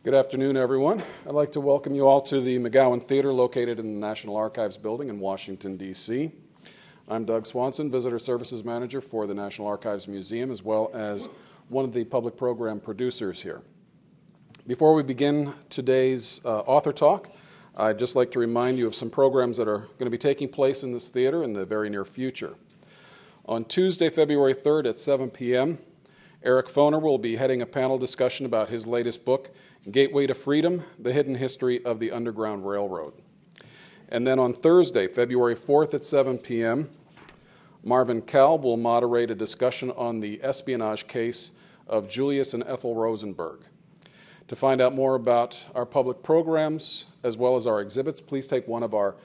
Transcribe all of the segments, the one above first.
Good afternoon, everyone. I'd like to welcome you all to the McGowan Theater located in the National Archives building in Washington, D.C. I'm Doug Swanson, Visitor Services Manager for the National Archives Museum, as well as one of the public program producers here. Before we begin today's author talk, I'd just like to remind you of some programs that are going to be taking place in this theater in the very near future. On Tuesday, February 3rd at 7 p.m., Eric Foner will be heading a panel discussion about his latest book, Gateway to Freedom, The Hidden History of the Underground Railroad. And then on Thursday, February 4th at 7 p.m., Marvin Kalb will moderate a discussion on the espionage case of Julius and Ethel Rosenberg. To find out more about our public programs as well as our exhibits, please take one of our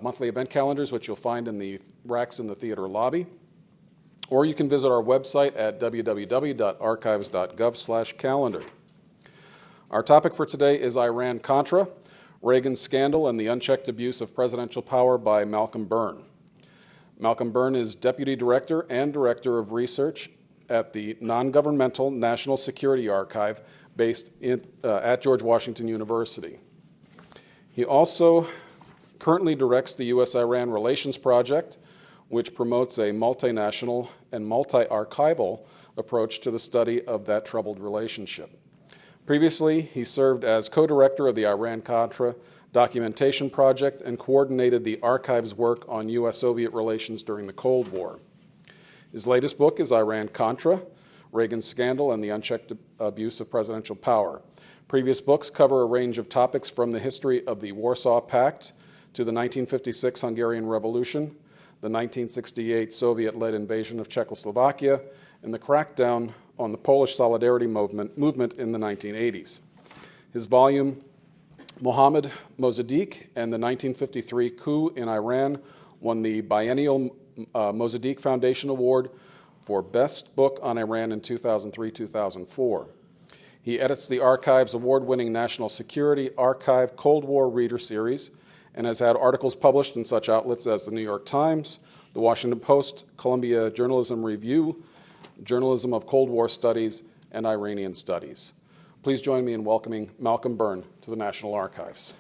monthly event calendars, which you'll find in the racks in the theater lobby. Or you can visit our website at www.archives.gov/calendar. Our topic for today is Iran-Contra, Reagan's Scandal and the Unchecked Abuse of Presidential Power by Malcolm Byrne. Malcolm Byrne is Deputy Director and Director of Research at the Non-Governmental National Security Archive based at George Washington University. He also currently directs the U.S.-Iran Relations Project, which promotes a multinational and multi-archival approach to the study of that troubled relationship. Previously, he served as co-director of the Iran-Contra documentation project and coordinated the archive's work on U.S.-Soviet relations during the Cold War. His latest book is Iran-Contra, Reagan's Scandal and the Unchecked Abuse of Presidential Power. Previous books cover a range of topics from the history of the Warsaw Pact to the 1956 Hungarian Revolution, the 1968 Soviet-led invasion of Czechoslovakia, and the crackdown on the Polish Solidarity movement in the 1980s. His volume, Mohammad Mossadegh and the 1953 coup in Iran, won the biennial Mossadegh Foundation Award for Best Book on Iran in 2003-2004. He edits the Archive's award-winning National Security Archive Cold War Reader Series and has had articles published in such outlets as the New York Times, the Washington Post, Columbia Journalism Review, Journalism of Cold War Studies, and Iranian Studies. Please join me in welcoming Malcolm Byrne to the National Archives.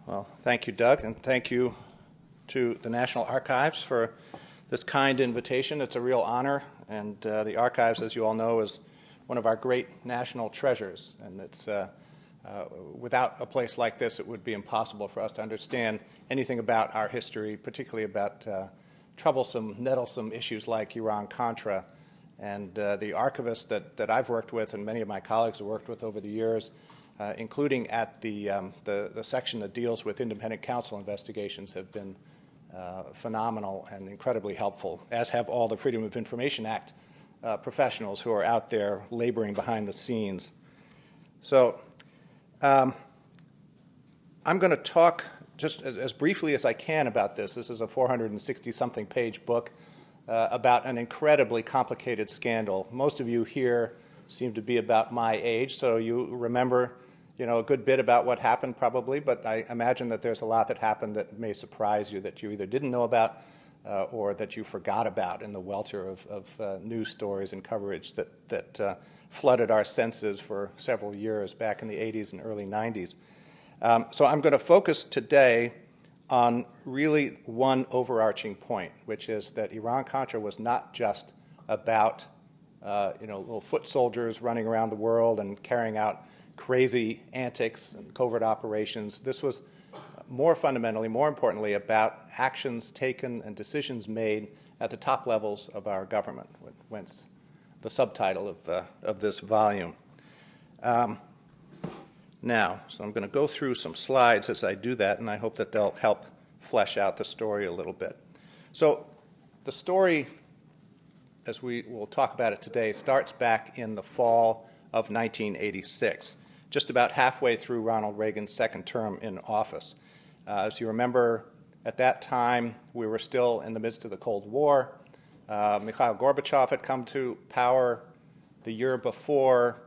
Well, thank you, Doug, and thank you to the National Archives for this kind invitation. It's a real honor, and the Archives, as you all know, is one of our great national treasures, and it's without a place like this, it would be impossible for us to understand anything about our history, particularly about troublesome, nettlesome issues like Iran-Contra. And the archivists that I've worked with and many of my colleagues have worked with over the years, including at the section that deals with independent counsel investigations, have been phenomenal and incredibly helpful, as have all the Freedom of Information Act professionals who are out there laboring behind the scenes. So I'm going to talk just as briefly as I can about this. This is a 460-something page book about an incredibly complicated scandal. Most of you here seem to be about my age, so you remember a good bit about what happened probably, but I imagine that there's a lot that happened that may surprise you that you either didn't know about or that you forgot about in the welter of news stories and coverage that flooded our senses for several years back in the 80s and early 90s. So I'm going to focus today on really one overarching point, which is that Iran-Contra was not just about little foot soldiers running around the world and carrying out crazy antics and covert operations. This was more fundamentally, more importantly, about actions taken and decisions made at the top levels of our government, whence the subtitle of this volume. Now, so I'm going to go through some slides as I do that, and I hope that they'll help flesh out the story a little bit. So the story, as we will talk about it today, starts back in the fall of 1986, just about halfway through Ronald Reagan's second term in office. As you remember, at that time, we were still in the midst of the Cold War. Mikhail Gorbachev had come to power the year before.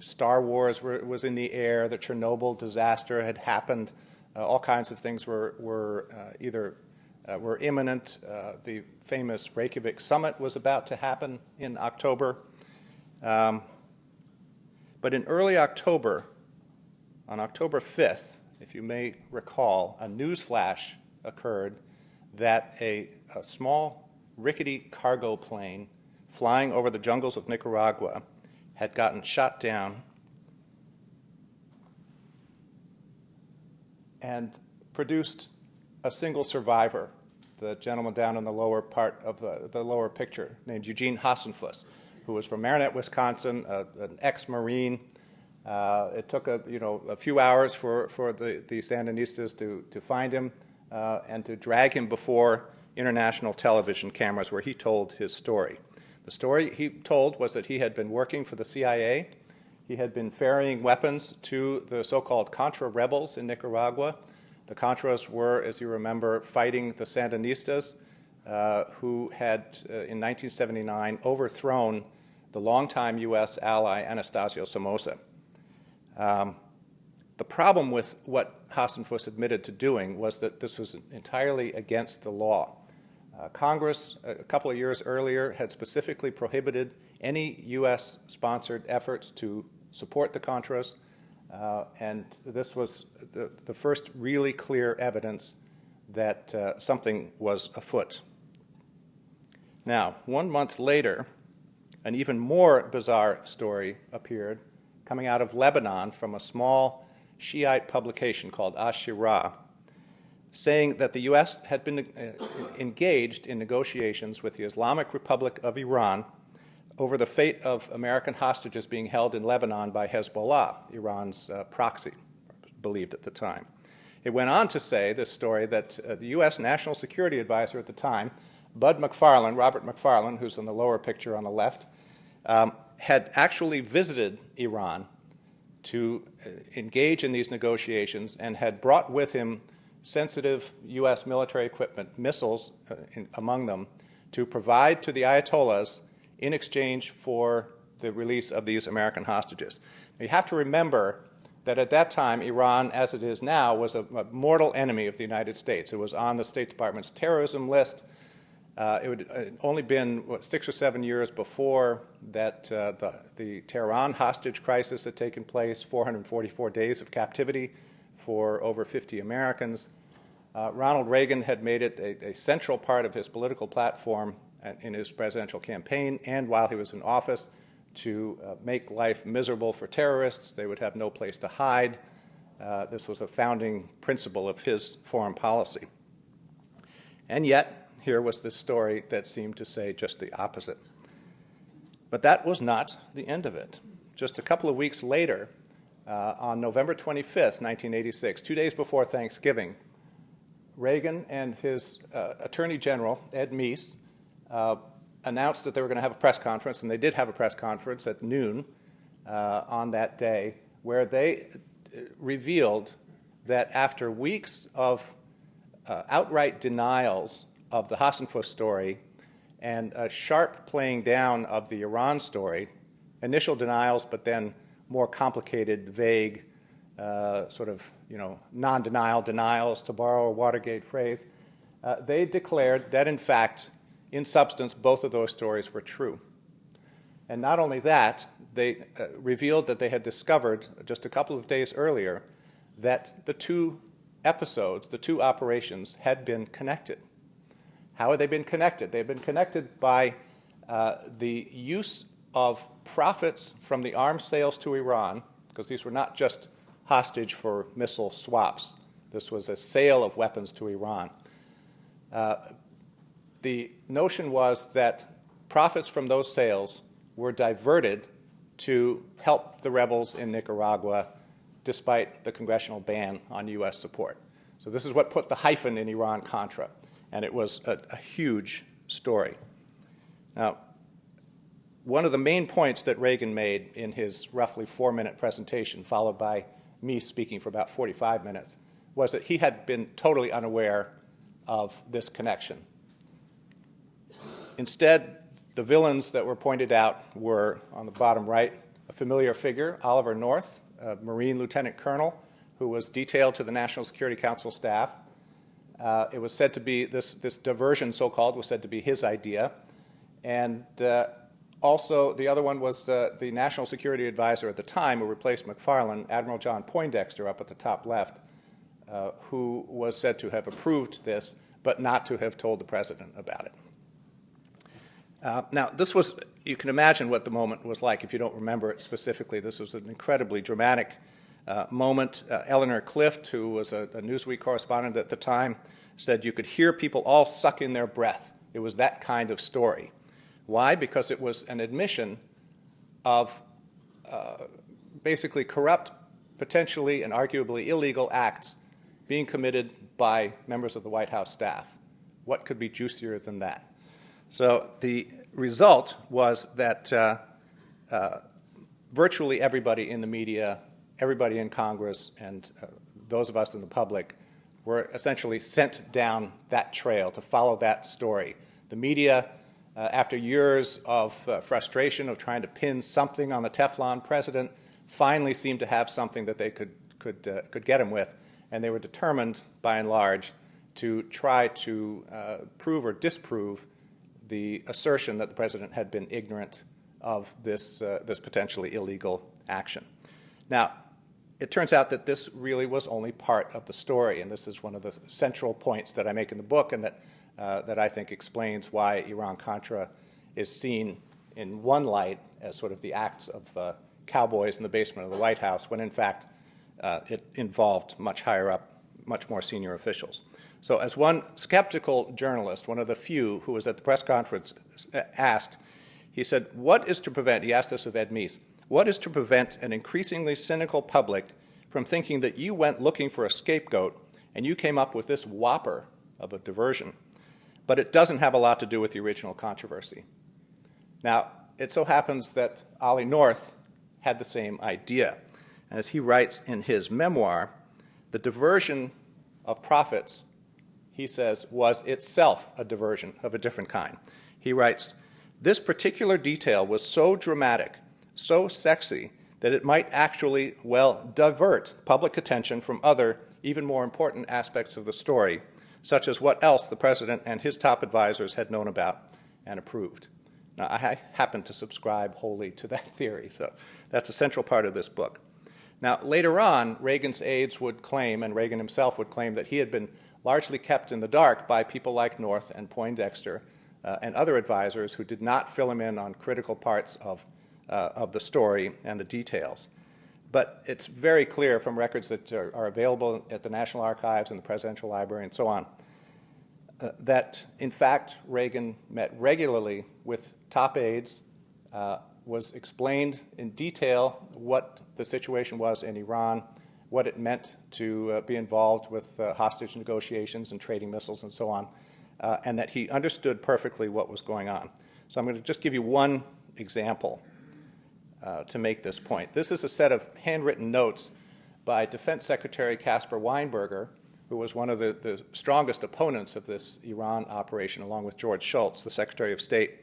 Star Wars was in the air. The Chernobyl disaster had happened. All kinds of things were either were imminent. The famous Reykjavik summit was about to happen in October. But in early October, on October 5th, if you may recall, a news flash occurred that a small, rickety cargo plane flying over the jungles of Nicaragua had gotten shot down and produced a single survivor, the gentleman down in the lower part of the lower picture, named Eugene Hassenfuss, who was from Marinette, Wisconsin, an ex-Marine. It took a few hours for the Sandinistas to find him and to drag him before international television cameras, where he told his story. The story he told was that he had been working for the CIA. He had been ferrying weapons to the so-called Contra rebels in Nicaragua. The Contras were, as you remember, fighting the Sandinistas, who had, in 1979, overthrown the longtime U.S. ally Anastasio Somoza. The problem with what Hassenfuss admitted to doing was that this was entirely against the law. Congress, a couple of years earlier, had specifically prohibited any U.S.-sponsored efforts to support the Contras, and this was the first really clear evidence that something was afoot. Now, 1 month later, an even more bizarre story appeared coming out of Lebanon from a small Shiite publication called Ash-Shira, saying that the U.S. had been engaged in negotiations with the Islamic Republic of Iran over the fate of American hostages being held in Lebanon by Hezbollah, Iran's proxy, believed at the time. It went on to say, this story, that the U.S. National Security Advisor at the time, Robert McFarlane, who's in the lower picture on the left, had actually visited Iran to engage in these negotiations and had brought with him sensitive U.S. military equipment, missiles among them, to provide to the Ayatollahs in exchange for the release of these American hostages. Now, you have to remember that at that time, Iran, as it is now, was a mortal enemy of the United States. It was on the State Department's terrorism list. It had only been 6 or 7 years before that the Tehran hostage crisis had taken place, 444 days of captivity for over 50 Americans. Ronald Reagan had made it a central part of his political platform in his presidential campaign and while he was in office to make life miserable for terrorists. They would have no place to hide. This was a founding principle of his foreign policy. And yet, here was this story that seemed to say just the opposite. But that was not the end of it. Just a couple of weeks later, on November 25th, 1986, 2 days before Thanksgiving, Reagan and his Attorney General, Ed Meese, announced that they were going to have a press conference, and they did have a press conference at noon on that day, where they revealed that after weeks of outright denials of the Hassenfuss story and a sharp playing down of the Iran story, initial denials, but then more complicated, vague, non-denial denials, to borrow a Watergate phrase, they declared that, in fact, in substance, both of those stories were true. And not only that, they revealed that they had discovered just a couple of days earlier that the two episodes, the two operations, had been connected. How had they been connected? They had been connected by the use of profits from the arms sales to Iran, because these were not just hostage for missile swaps. This was a sale of weapons to Iran. The notion was that profits from those sales were diverted to help the rebels in Nicaragua, despite the congressional ban on U.S. support. So this is what put the hyphen in Iran-Contra, and it was a huge story. Now, one of the main points that Reagan made in his roughly 4-minute presentation, followed by me speaking for about 45 minutes, was that he had been totally unaware of this connection. Instead, the villains that were pointed out were, on the bottom right, a familiar figure, Oliver North, a Marine lieutenant colonel who was detailed to the National Security Council staff, It was said to be, this diversion, so-called, was said to be his idea. And also, the other one was the National Security Advisor at the time, who replaced McFarlane, Admiral John Poindexter, up at the top left, who was said to have approved this, but not to have told the president about it. Now, this was, you can imagine what the moment was like if you don't remember it specifically. This was an incredibly dramatic moment. Eleanor Clift, who was a Newsweek correspondent at the time, said you could hear people all suck in their breath. It was that kind of story. Why? Because it was an admission of basically corrupt, potentially and arguably illegal acts being committed by members of the White House staff. What could be juicier than that? So the result was that virtually everybody in the media, everybody in Congress, and those of us in the public were essentially sent down that trail to follow that story. The media, after years of frustration of trying to pin something on the Teflon president, finally seemed to have something that they could get him with, and they were determined, by and large, to try to prove or disprove the assertion that the president had been ignorant of this potentially illegal action. Now, it turns out that this really was only part of the story, and this is one of the central points that I make in the book, and that I think explains why Iran-Contra is seen in one light as sort of the acts of cowboys in the basement of the White House, when in fact it involved much higher up, much more senior officials. So as one skeptical journalist, one of the few who was at the press conference, asked, he said, what is to prevent, he asked this of Ed Meese, what is to prevent an increasingly cynical public from thinking that you went looking for a scapegoat and you came up with this whopper of a diversion, but it doesn't have a lot to do with the original controversy? Now, it so happens that Ollie North had the same idea. And as he writes in his memoir, the diversion of profits, he says, was itself a diversion of a different kind. He writes, this particular detail was so dramatic, so sexy, that it might actually, well, divert public attention from other, even more important aspects of the story, such as what else the president and his top advisors had known about and approved. Now, I happen to subscribe wholly to that theory, so that's a central part of this book. Now, later on, Reagan's aides would claim, and Reagan himself would claim, that he had been largely kept in the dark by people like North and Poindexter and other advisors who did not fill him in on critical parts of the story and the details. But it's very clear from records that are available at the National Archives and the Presidential Library and so on, that, in fact, Reagan met regularly with top aides, was explained in detail what the situation was in Iran, what it meant to be involved with hostage negotiations and trading missiles and so on, and that he understood perfectly what was going on. So I'm going to just give you one example to make this point. This is a set of handwritten notes by Defense Secretary Caspar Weinberger, who was one of the strongest opponents of this Iran operation, along with George Shultz, the Secretary of State.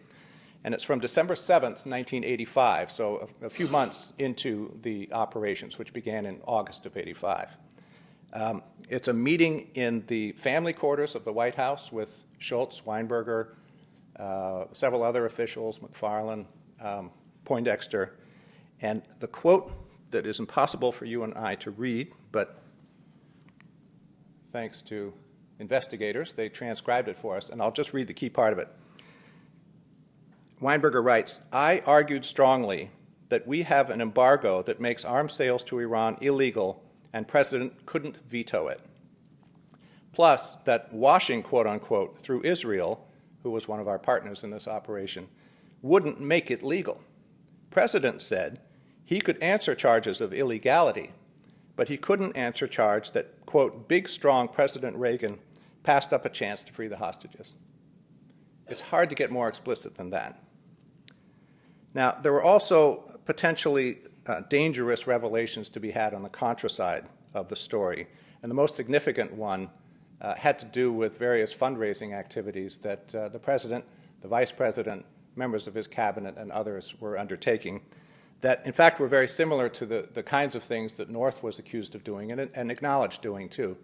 And it's from December 7th, 1985, so a few months into the operations, which began in August of 85. It's a meeting in the family quarters of the White House with Shultz, Weinberger, several other officials, McFarlane, Poindexter, and the quote that is impossible for you and I to read, but thanks to investigators, they transcribed it for us, and I'll just read the key part of it. Weinberger writes, I argued strongly that we have an embargo that makes arms sales to Iran illegal and President couldn't veto it. Plus, that washing, quote unquote, through Israel, who was one of our partners in this operation, wouldn't make it legal. President said he could answer charges of illegality, but he couldn't answer charge that, quote, big, strong President Reagan passed up a chance to free the hostages. It's hard to get more explicit than that. Now, there were also potentially dangerous revelations to be had on the Contra side of the story, and the most significant one had to do with various fundraising activities that the president, the vice president, members of his cabinet, and others were undertaking that, in fact, were very similar to the kinds of things that North was accused of doing and acknowledged doing, too.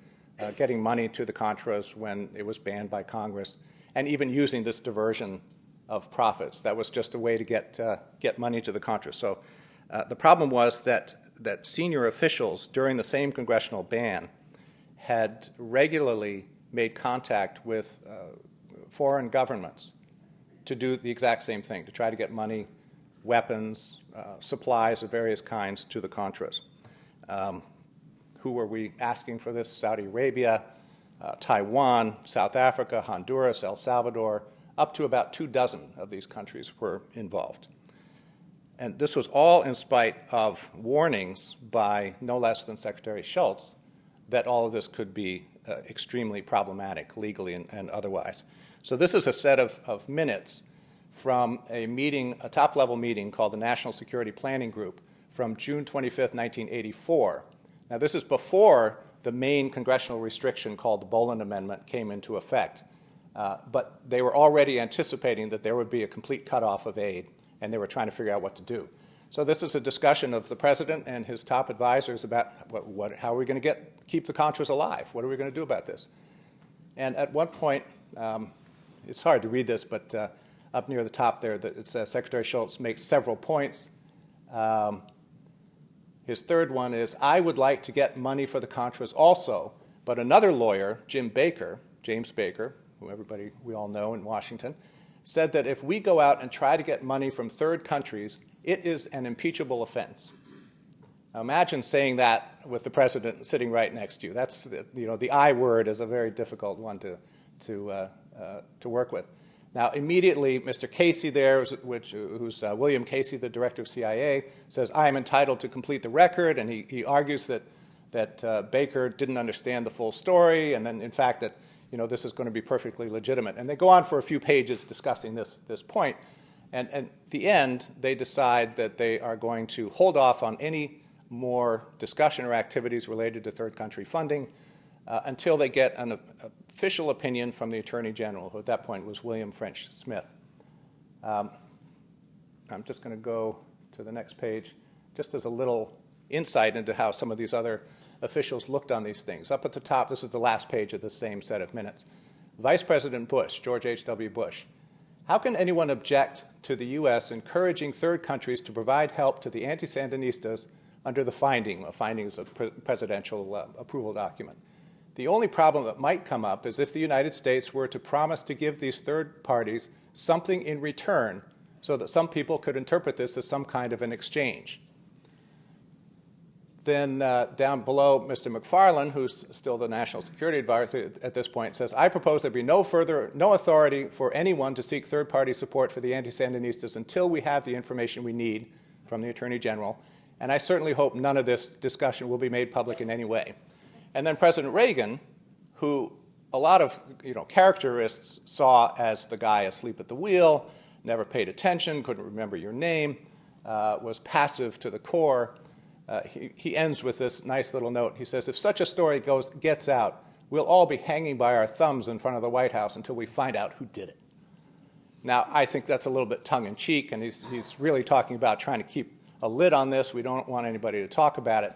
getting money to the Contras when it was banned by Congress, and even using this diversion of profits. That was just a way to get money to the Contras. So the problem was that senior officials during the same congressional ban had regularly made contact with foreign governments to do the exact same thing, to try to get money, weapons, supplies of various kinds to the Contras. Who were we asking for this? Saudi Arabia, Taiwan, South Africa, Honduras, El Salvador, up to about 24 of these countries were involved. And this was all in spite of warnings by no less than Secretary Shultz that all of this could be extremely problematic legally and otherwise. So this is a set of minutes from a meeting, a top-level meeting called the National Security Planning Group from June 25th, 1984. Now, this is before the main congressional restriction called the Boland Amendment came into effect. But they were already anticipating that there would be a complete cutoff of aid, and they were trying to figure out what to do. So this is a discussion of the president and his top advisors about how are we going to keep the Contras alive? What are we going to do about this? And at one point, it's hard to read this, but up near the top there, it says Secretary Shultz makes several points. His third one is, I would like to get money for the Contras also, but another lawyer, James Baker, who we all know in Washington, said that if we go out and try to get money from third countries, it is an impeachable offense. Now imagine saying that with the president sitting right next to you. That's, the I word is a very difficult one to work with. Now, immediately, Mr. Casey there, who's William Casey, the director of CIA, says, I am entitled to complete the record, and he argues that Baker didn't understand the full story, and then, in fact, that this is going to be perfectly legitimate. And they go on for a few pages discussing this point, and at the end, they decide that they are going to hold off on any more discussion or activities related to third country funding until they get an official opinion from the Attorney General, who at that point was William French Smith. I'm just going to go to the next page, just as a little insight into how some of these other officials looked on these things. Up at the top, this is the last page of the same set of minutes. Vice President Bush, George H.W. Bush. How can anyone object to the U.S. encouraging third countries to provide help to the anti-Sandinistas under the findings of presidential approval document? The only problem that might come up is if the United States were to promise to give these third parties something in return so that some people could interpret this as some kind of an exchange. Then down below, Mr. McFarlane, who's still the National Security Advisor at this point, says, I propose there be no authority for anyone to seek third-party support for the anti-Sandinistas until we have the information we need from the Attorney General, and I certainly hope none of this discussion will be made public in any way. And then President Reagan, who a lot of characterists saw as the guy asleep at the wheel, never paid attention, couldn't remember your name, was passive to the core, he ends with this nice little note. He says, if such a story gets out, we'll all be hanging by our thumbs in front of the White House until we find out who did it. Now, I think that's a little bit tongue-in-cheek, and he's really talking about trying to keep a lid on this. We don't want anybody to talk about it.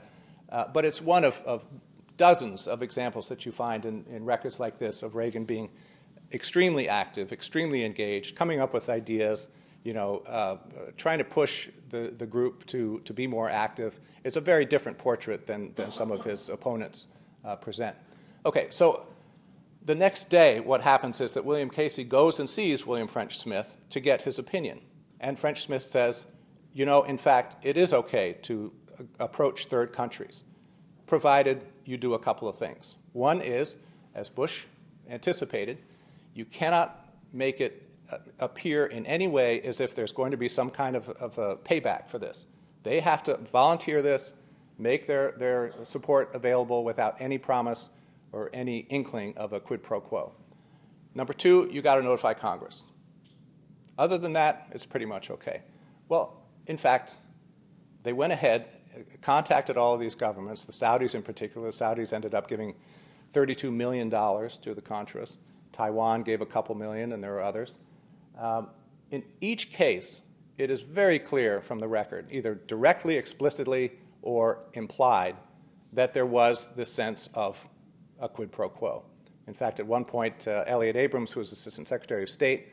But it's one of dozens of examples that you find in records like this of Reagan being extremely active, extremely engaged, coming up with ideas, trying to push the group to be more active. It's a very different portrait than some of his opponents present. Okay, so the next day what happens is that William Casey goes and sees William French Smith to get his opinion. And French Smith says, in fact, it is okay to approach third countries, provided you do a couple of things. One is, as Bush anticipated, you cannot make it appear in any way as if there's going to be some kind of a payback for this. They have to volunteer this, make their support available without any promise or any inkling of a quid pro quo. Number two, you got to notify Congress. Other than that, it's pretty much okay. Well, in fact, they went ahead, contacted all of these governments, the Saudis in particular. The Saudis ended up giving $32 million to the Contras. Taiwan gave a couple million, and there are others. In each case, it is very clear from the record, either directly, explicitly, or implied, that there was this sense of a quid pro quo. In fact, at one point, Elliot Abrams, who was Assistant Secretary of State,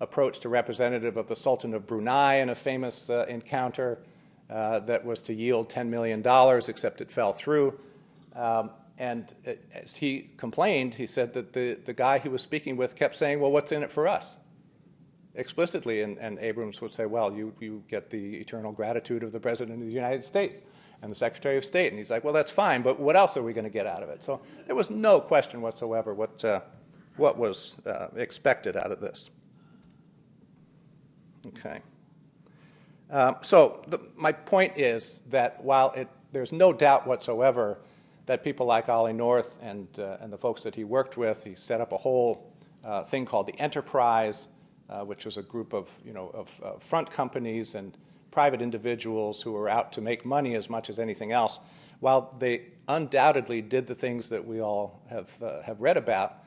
approached a representative of the Sultan of Brunei in a famous encounter that was to yield $10 million, except it fell through. And as he complained, he said that the guy he was speaking with kept saying, well, what's in it for us? Explicitly, and Abrams would say, well, you get the eternal gratitude of the President of the United States and the Secretary of State. And he's like, well, that's fine, but what else are we going to get out of it? So there was no question whatsoever what was expected out of this. Okay. My point is that while there's no doubt whatsoever that people like Ollie North and the folks that he worked with, he set up a whole thing called the Enterprise, which was a group of front companies and private individuals who were out to make money as much as anything else. While they undoubtedly did the things that we all have read about,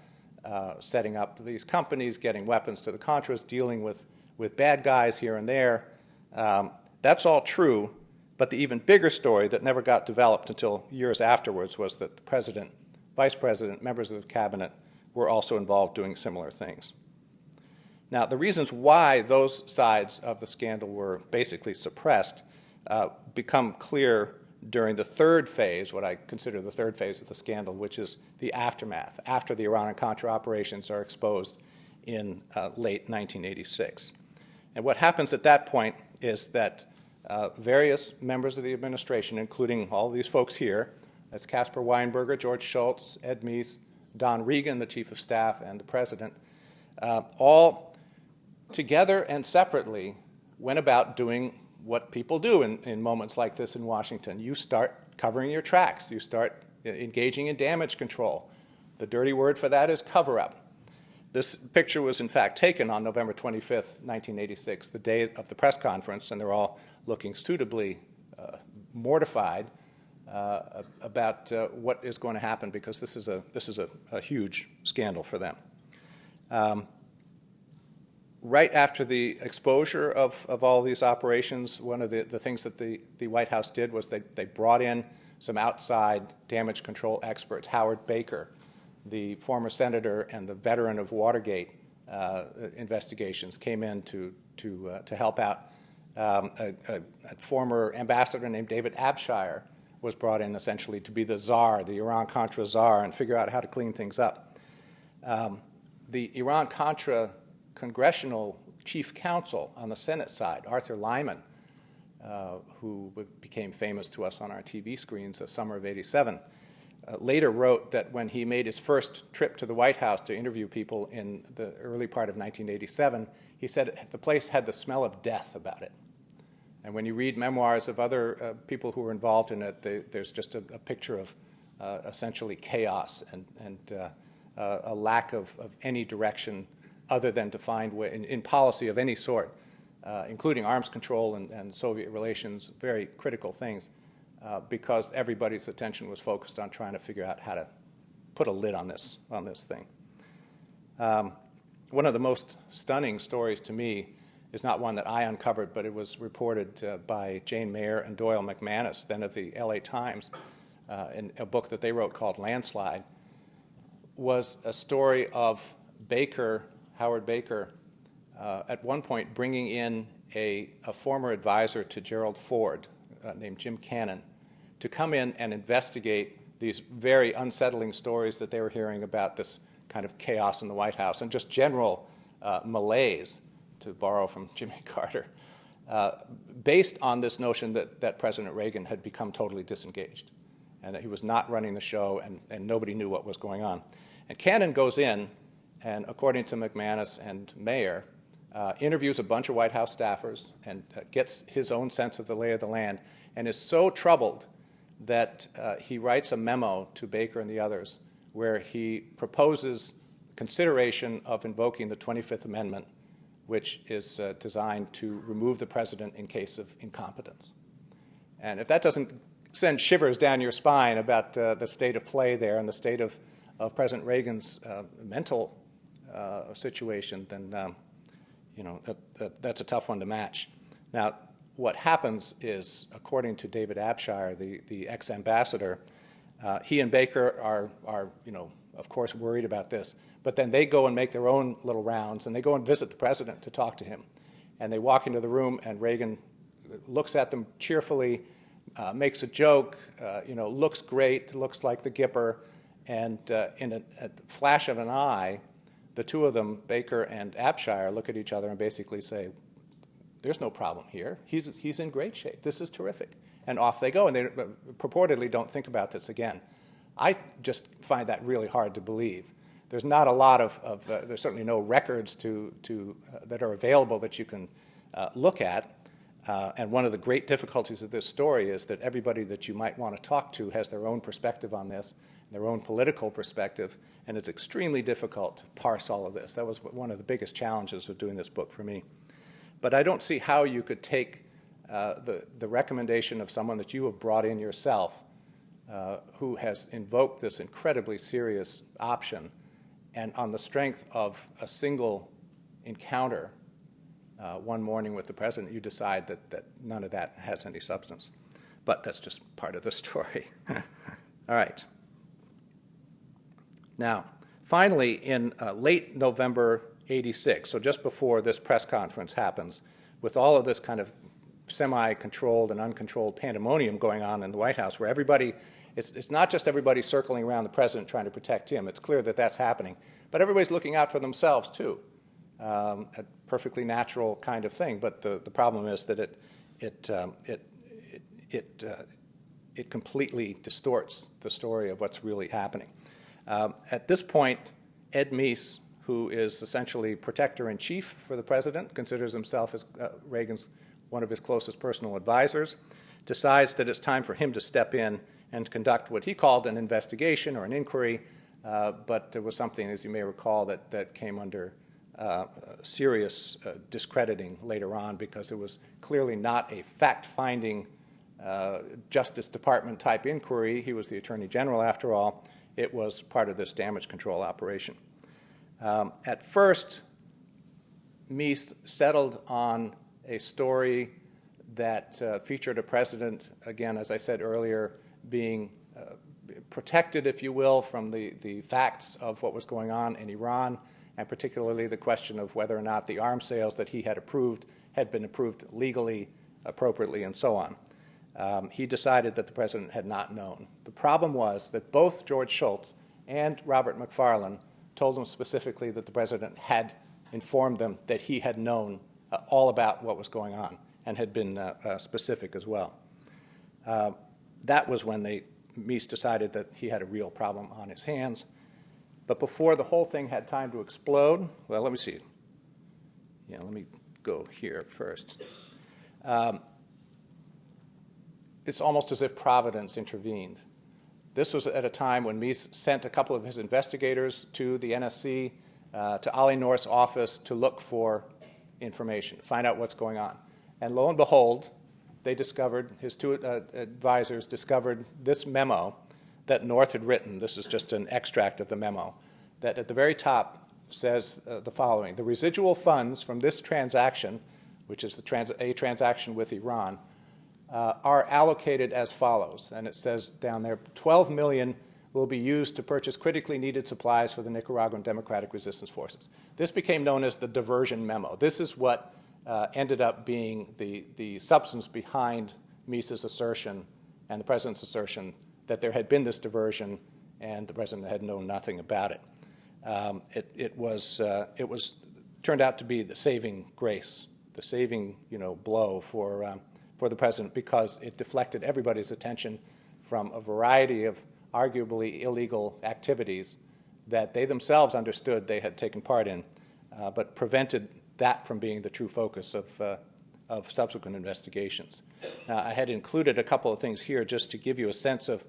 setting up these companies, getting weapons to the Contras, dealing with bad guys here and there, that's all true. But the even bigger story that never got developed until years afterwards was that the president, vice president, members of the cabinet were also involved doing similar things. Now, the reasons why those sides of the scandal were basically suppressed become clear during the third phase, what I consider the third phase of the scandal, which is the aftermath, after the Iran-Contra operations are exposed in late 1986. And what happens at that point is that various members of the administration, including all of these folks here, that's Caspar Weinberger, George Shultz, Ed Meese, Don Reagan, the chief of staff, and the president, all together and separately went about doing what people do in moments like this in Washington. You start covering your tracks. You start engaging in damage control. The dirty word for that is cover-up. This picture was, in fact, taken on November 25th, 1986, the day of the press conference, and they're all looking suitably mortified about what is going to happen, because this is a huge scandal for them. Right after the exposure of all these operations, one of the things that the White House did was they brought in some outside damage control experts. Howard Baker, the former senator and the veteran of Watergate investigations, came in to help out. A former ambassador named David Abshire was brought in essentially to be the czar, the Iran-Contra czar, and figure out how to clean things up. The Iran-Contra Congressional Chief Counsel on the Senate side, Arthur Lyman, who became famous to us on our TV screens the summer of '87, later wrote that when he made his first trip to the White House to interview people in the early part of 1987, he said the place had the smell of death about it. And when you read memoirs of other people who were involved in it, there's just a picture of essentially chaos and a lack of any direction other than to find in policy of any sort, including arms control and Soviet relations, very critical things, because everybody's attention was focused on trying to figure out how to put a lid on this thing. One of the most stunning stories to me is not one that I uncovered, but it was reported by Jane Mayer and Doyle McManus, then of the LA Times, in a book that they wrote called Landslide, was a story of Howard Baker, at one point bringing in a former advisor to Gerald Ford named Jim Cannon to come in and investigate these very unsettling stories that they were hearing about this kind of chaos in the White House and just general malaise, to borrow from Jimmy Carter, based on this notion that President Reagan had become totally disengaged and that he was not running the show and nobody knew what was going on. And Cannon goes in and, according to McManus and Mayer, interviews a bunch of White House staffers and gets his own sense of the lay of the land, and is so troubled that he writes a memo to Baker and the others where he proposes consideration of invoking the 25th Amendment, which is designed to remove the president in case of incompetence. And if that doesn't send shivers down your spine about the state of play there and the state of President Reagan's mental situation, then that's a tough one to match. Now, what happens is, according to David Abshire, the ex-ambassador, He and Baker are, of course, worried about this. But then they go and make their own little rounds, and they go and visit the president to talk to him. And they walk into the room, and Reagan looks at them cheerfully, makes a joke, looks great, looks like the Gipper. And in a flash of an eye, the two of them, Baker and Abshire, look at each other and basically say, there's no problem here. He's in great shape. This is terrific. And off they go, and they purportedly don't think about this again. I just find that really hard to believe. There's not a lot there's certainly no records that are available that you can look at. And one of the great difficulties of this story is that everybody that you might want to talk to has their own perspective on this, their own political perspective, and it's extremely difficult to parse all of this. That was one of the biggest challenges of doing this book for me. But I don't see how you could take the recommendation of someone that you have brought in yourself, who has invoked this incredibly serious option, and on the strength of a single encounter one morning with the president, you decide that none of that has any substance. But that's just part of the story. All right. Now, finally, in late November '86, so just before this press conference happens, with all of this kind of semi-controlled and uncontrolled pandemonium going on in the White House, where it's not just everybody circling around the president trying to protect him. It's clear that that's happening. But everybody's looking out for themselves, too. A perfectly natural kind of thing. But the problem is that it completely distorts the story of what's really happening. At this point, Ed Meese, who is essentially protector-in-chief for the president, considers himself as Reagan's one of his closest personal advisors, decides that it's time for him to step in and conduct what he called an investigation or an inquiry, but there was something, as you may recall, that came under serious discrediting later on, because it was clearly not a fact-finding Justice Department type inquiry. He was the Attorney General, after all. It was part of this damage control operation. At first, Meese settled on a story that featured a president, again, as I said earlier, being protected, if you will, from the facts of what was going on in Iran, and particularly the question of whether or not the arms sales that he had approved had been approved legally, appropriately, and so on. He decided that the president had not known. The problem was that both George Shultz and Robert McFarlane told him specifically that the president had informed them that he had known all about what was going on and had been specific as well. That was when Meese decided that he had a real problem on his hands. But before the whole thing had time to explode, well, let me see. Yeah, let me go here first. It's almost as if Providence intervened. This was at a time when Meese sent a couple of his investigators to the NSC, to Ollie North's office, to look for information, find out what's going on. And lo and behold, they discovered, his two advisors discovered this memo that North had written. This is just an extract of the memo, that at the very top says the following: the residual funds from this transaction, which is a transaction with Iran, are allocated as follows. And it says down there, $12 million will be used to purchase critically needed supplies for the Nicaraguan Democratic Resistance Forces. This became known as the Diversion Memo. This is what ended up being the substance behind Meese's assertion and the president's assertion that there had been this diversion and the president had known nothing about it. It was turned out to be the saving grace, the saving blow for the president, because it deflected everybody's attention from a variety of arguably illegal activities that they themselves understood they had taken part in, but prevented that from being the true focus of subsequent investigations. Now, I had included a couple of things here just to give you a sense of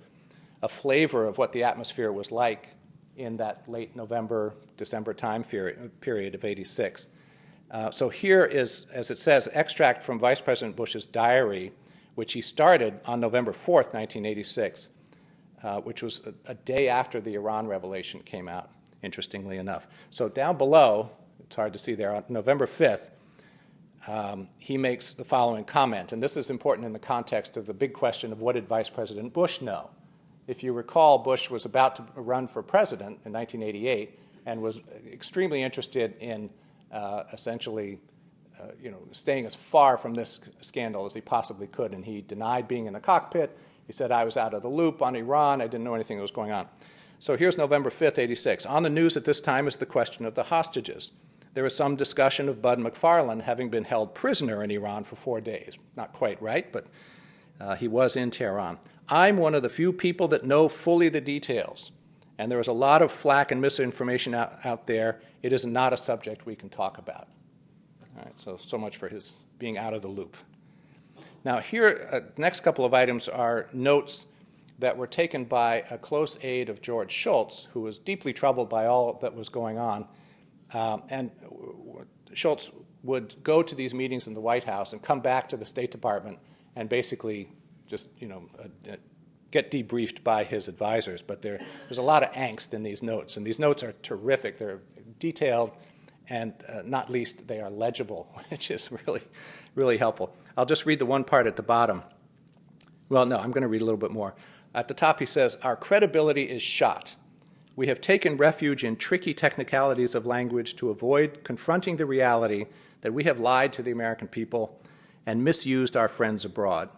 a flavor of what the atmosphere was like in that late November, December time period of '86. So here is, as it says, extract from Vice President Bush's diary, which he started on November 4th, 1986, which was a day after the Iran revelation came out, interestingly enough. So down below, it's hard to see there, on November 5th, he makes the following comment, and this is important in the context of the big question of what did Vice President Bush know? If you recall, Bush was about to run for president in 1988 and was extremely interested in essentially staying as far from this scandal as he possibly could. And he denied being in the cockpit. He said, I was out of the loop on Iran. I didn't know anything that was going on. So here's November 5th, 86. On the news at this time is the question of the hostages. There was some discussion of Bud McFarlane having been held prisoner in Iran for 4 days. Not quite right, but he was in Tehran. I'm one of the few people that know fully the details, and there is a lot of flack and misinformation out there. It is not a subject we can talk about. All right, so much for his being out of the loop. Now here, next couple of items are notes that were taken by a close aide of George Shultz, who was deeply troubled by all that was going on. And Shultz would go to these meetings in the White House and come back to the State Department and basically just, get debriefed by his advisors. But there's a lot of angst in these notes, and these notes are terrific. They're detailed, and not least, they are legible, which is really, really helpful. I'll just read the one part at the bottom. Well, no, I'm going to read a little bit more. At the top, he says, our credibility is shot. We have taken refuge in tricky technicalities of language to avoid confronting the reality that we have lied to the American people and misused our friends abroad.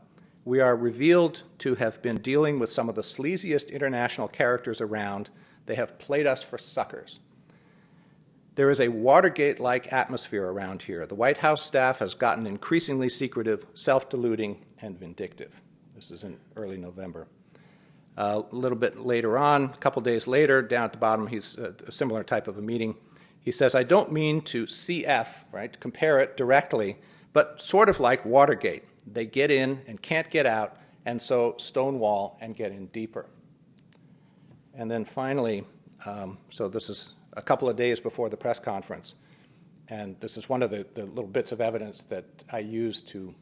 We are revealed to have been dealing with some of the sleaziest international characters around. They have played us for suckers. There is a Watergate-like atmosphere around here. The White House staff has gotten increasingly secretive, self-deluding, and vindictive. This is in early November. A little bit later on, a couple days later, down at the bottom, he's a similar type of a meeting. He says, I don't mean to CF, right, to compare it directly, but sort of like Watergate. They get in and can't get out, and so stonewall and get in deeper. And then finally, so this is a couple of days before the press conference, and this is one of the little bits of evidence that I used to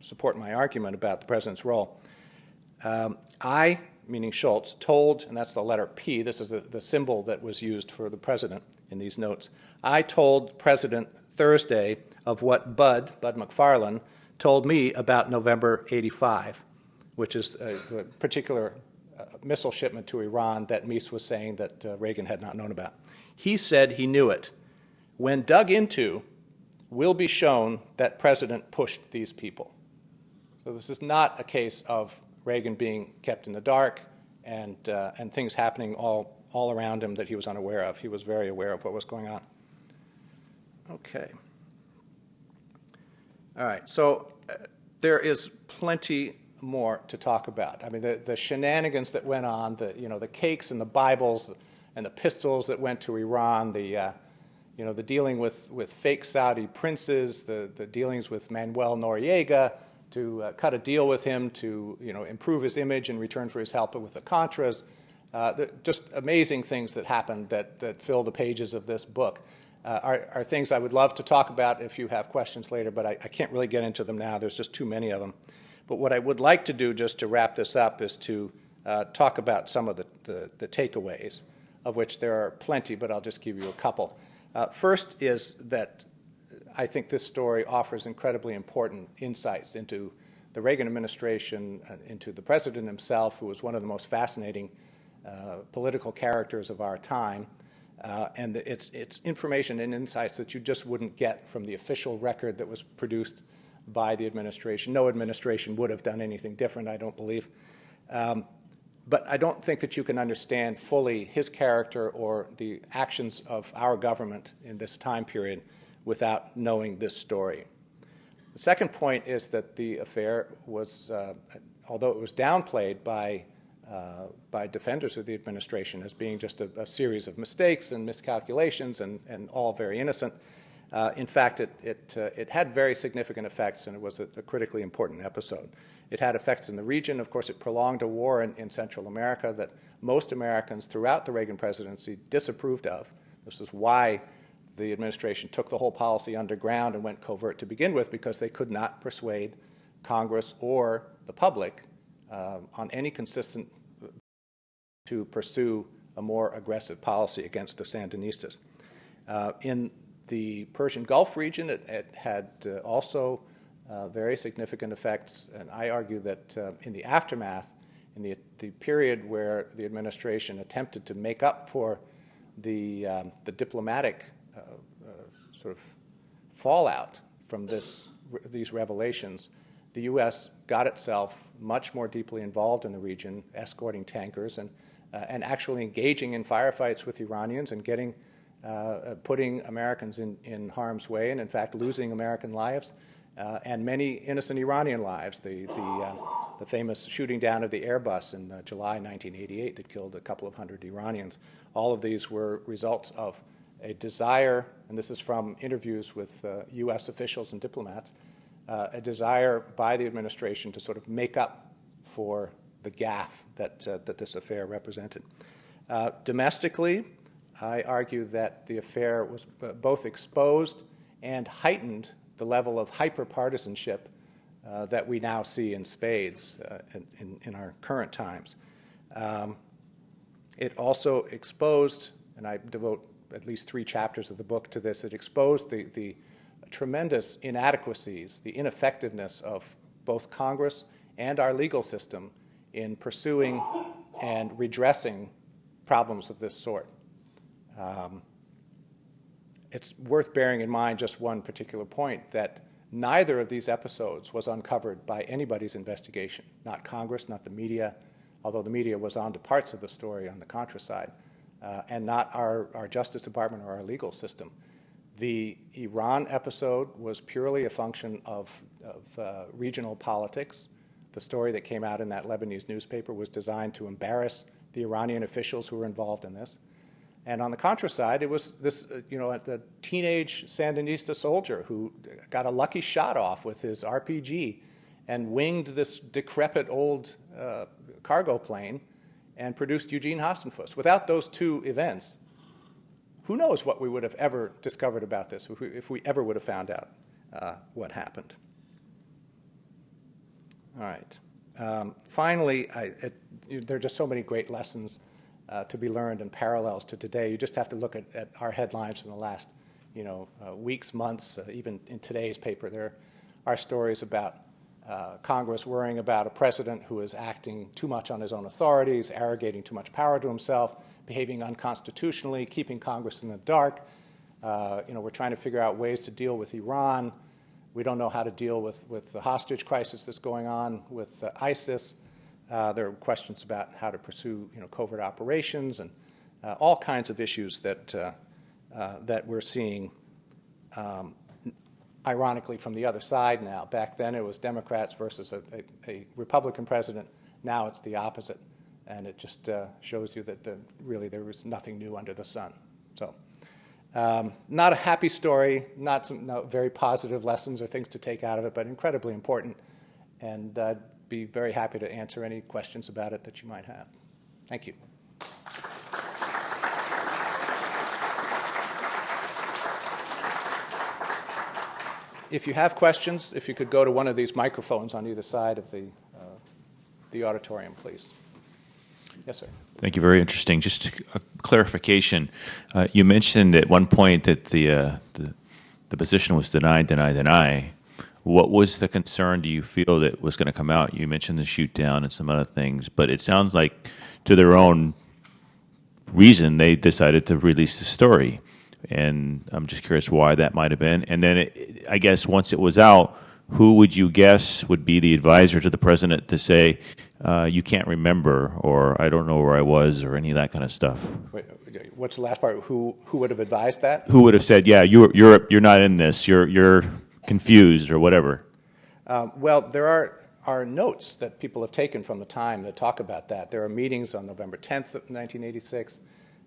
support my argument about the president's role. I, meaning Shultz, told, and that's the letter P, this is the symbol that was used for the president in these notes. I told President Thursday of what Bud McFarlane, told me about November 85, which is a particular missile shipment to Iran that Mies was saying that Reagan had not known about. He said he knew it. When dug into, will be shown that President pushed these people. So this is not a case of Reagan being kept in the dark and things happening all around him that he was unaware of. He was very aware of what was going on. Okay. All right, so there is plenty more to talk about. I mean, the shenanigans that went on, the cakes and the Bibles and the pistols that went to Iran, the dealing with fake Saudi princes, the dealings with Manuel Noriega to cut a deal with him to improve his image in return for his help with the Contras. Just amazing things that happened that fill the pages of this book. Are things I would love to talk about if you have questions later, but I can't really get into them now. There's just too many of them. But what I would like to do, just to wrap this up, is to talk about some of the takeaways, of which there are plenty, but I'll just give you a couple. First is that I think this story offers incredibly important insights into the Reagan administration, into the president himself, who was one of the most fascinating political characters of our time. And it's information and insights that you just wouldn't get from the official record that was produced by the administration. No administration would have done anything different, I don't believe. But I don't think that you can understand fully his character or the actions of our government in this time period without knowing this story. The second point is that the affair was, although it was downplayed by defenders of the administration as being just a series of mistakes and miscalculations and all very innocent. In fact, it had very significant effects, and it was a critically important episode. It had effects in the region. Of course, it prolonged a war in Central America that most Americans throughout the Reagan presidency disapproved of. This is why the administration took the whole policy underground and went covert to begin with, because they could not persuade Congress or the public on any consistent to pursue a more aggressive policy against the Sandinistas. In the Persian Gulf region, it had also very significant effects, and I argue that in the aftermath, in the period where the administration attempted to make up for the diplomatic sort of fallout from these revelations, the U.S. got itself much more deeply involved in the region, escorting tankers and actually engaging in firefights with Iranians and putting Americans in harm's way, and in fact losing American lives and many innocent Iranian lives. The famous shooting down of the Airbus in July 1988 that killed a couple of hundred Iranians. All of these were results of a desire, and this is from interviews with U.S. officials and diplomats, a desire by the administration to sort of make up for the gaffe that this affair represented. Domestically, I argue that the affair was both exposed and heightened the level of hyper-partisanship that we now see in spades in our current times. It also exposed, and I devote at least 3 chapters of the book to this, it exposed the tremendous inadequacies, the ineffectiveness of both Congress and our legal system in pursuing and redressing problems of this sort. It's worth bearing in mind just one particular point, that neither of these episodes was uncovered by anybody's investigation, not Congress, not the media, although the media was on to parts of the story on the Contra side, and not our Justice Department or our legal system. The Iran episode was purely a function of regional politics. The story that came out in that Lebanese newspaper was designed to embarrass the Iranian officials who were involved in this. And on the Contra side, it was this, a teenage Sandinista soldier who got a lucky shot off with his RPG and winged this decrepit old cargo plane and produced Eugene Hasenfuss. Without those 2 events, who knows what we would have ever discovered about this if we ever would have found out what happened. All right. Finally, there are just so many great lessons to be learned and parallels to today. You just have to look at our headlines from the last, weeks, months, even in today's paper. There are stories about Congress worrying about a president who is acting too much on his own authorities, arrogating too much power to himself, behaving unconstitutionally, keeping Congress in the dark. We're trying to figure out ways to deal with Iran. We don't know how to deal with the hostage crisis that's going on with ISIS. There are questions about how to pursue, covert operations and all kinds of issues that we're seeing, ironically, from the other side now. Back then, it was Democrats versus a Republican president. Now it's the opposite, and it just shows you that really there was nothing new under the sun. So, not a happy story, not very positive lessons or things to take out of it, but incredibly important. And be very happy to answer any questions about it that you might have. Thank you. If you have questions, if you could go to one of these microphones on either side of the auditorium, please. Yes, sir. Thank you. Very interesting. Just a clarification. You mentioned at one point that the position was deny. What was the concern, do you feel, that was going to come out? You mentioned the shoot down and some other things, but it sounds like to their own reason they decided to release the story. And I'm just curious why that might have been. And then I guess once it was out, who would you guess would be the advisor to the president to say, you can't remember, or I don't know where I was, or any of that kind of stuff? Wait, what's the last part? Who would have advised that? Who would have said, yeah, you're not in this, you're confused or whatever? Well, there are notes that people have taken from the time that talk about that. There are meetings on November 10th of 1986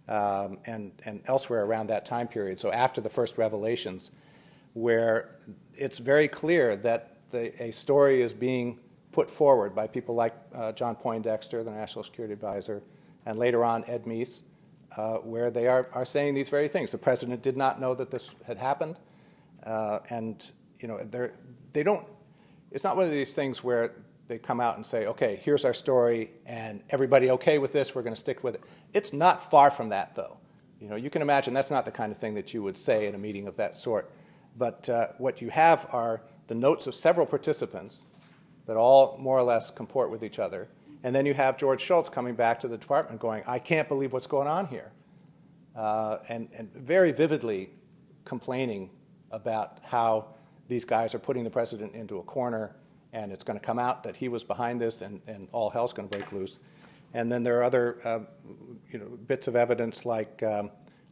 and elsewhere around that time period, so after the first revelations, where it's very clear that a story is being put forward by people like John Poindexter, the National Security Advisor, and later on Ed Meese, where they are saying these very things. The president did not know that this had happened, and they don't. It's not one of these things where they come out and say, okay, here's our story, and everybody okay with this, we're going to stick with it. It's not far from that, though. You can imagine that's not the kind of thing that you would say in a meeting of that sort. But what you have are the notes of several participants that all more or less comport with each other, And then you have George Shultz coming back to the department going, I can't believe what's going on here. And very vividly complaining about how these guys are putting the president into a corner, and it's going to come out that he was behind this, and all hell's going to break loose. And then there are other bits of evidence, like